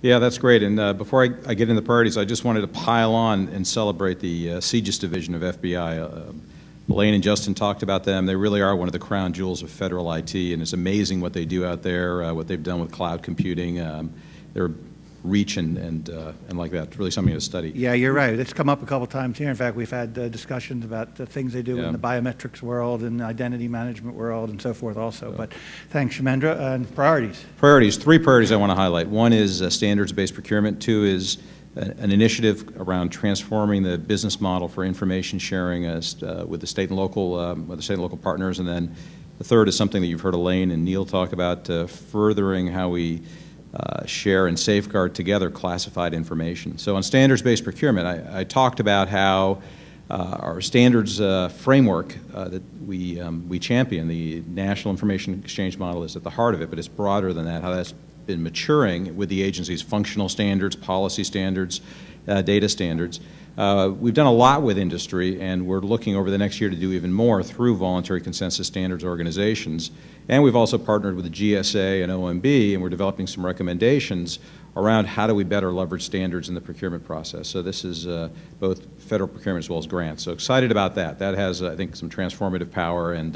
Yeah, that's great. And before I get into the priorities, I just wanted to pile on and celebrate the CJIS division of FBI. Elaine and Justin talked about them. They really are one of the crown jewels of federal IT, and it's amazing what they do out there, what they've done with cloud computing, their reach and like that. It's really something to study. Yeah, you're right. It's come up a couple times here. In fact, we've had discussions about the things they do in the biometrics world and identity management world and so forth also. But thanks, Kshemendra. And priorities? Priorities. 3 priorities I want to highlight. One is standards-based procurement. 2 is an initiative around transforming the business model for information sharing with the state and local partners. And then the 3rd is something that you've heard Elaine and Neil talk about, furthering how we share and safeguard together classified information. So on standards-based procurement, I talked about how our standards framework that we champion, the National Information Exchange Model, is at the heart of it, but it's broader than that, how that's been maturing with the agency's functional standards, policy standards, data standards. We've done a lot with industry, and we're looking over the next year to do even more through voluntary consensus standards organizations. And we've also partnered with the GSA and OMB, and we're developing some recommendations around how do we better leverage standards in the procurement process. So this is both federal procurement as well as grants. So excited about that. That has, I think, some transformative power, and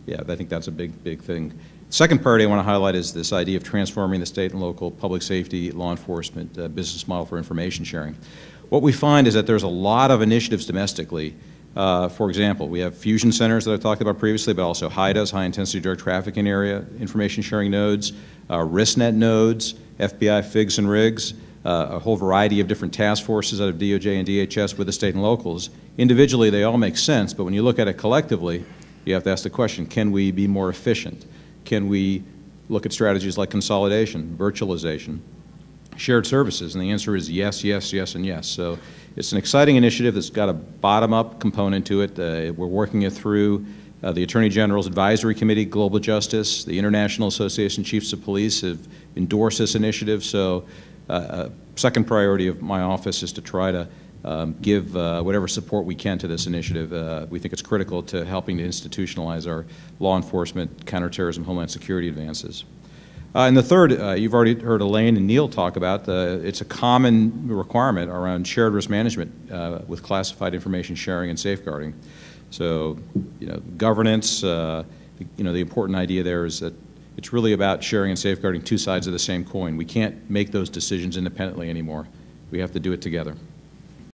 yeah, I think that's a big thing. Second priority I want to highlight is this idea of transforming the state and local public safety, law enforcement business model for information sharing. What we find is that there's a lot of initiatives domestically. For example, we have fusion centers that I talked about previously, but also HIDAs, high-intensity drug trafficking area information sharing nodes, RISNet nodes, FBI FIGs and RIGs, a whole variety of different task forces out of DOJ and DHS with the state and locals. Individually, they all make sense, but when you look at it collectively, you have to ask the question, can we be more efficient? Can we look at strategies like consolidation, virtualization, shared services? And the answer is yes, yes, yes, and yes. So it's an exciting initiative that's got a bottom-up component to it. We're working it through the Attorney General's Advisory Committee, Global Justice, the International Association of Chiefs of Police have endorsed this initiative. So second priority of my office is to try to give whatever support we can to this initiative. We think it's critical to helping to institutionalize our law enforcement, counterterrorism, homeland security advances. And the third, you've already heard Elaine and Neil talk about, it's a common requirement around shared risk management with classified information sharing and safeguarding. So, governance, the important idea there is that it's really about sharing and safeguarding 2 sides of the same coin. We can't make those decisions independently anymore. We have to do it together.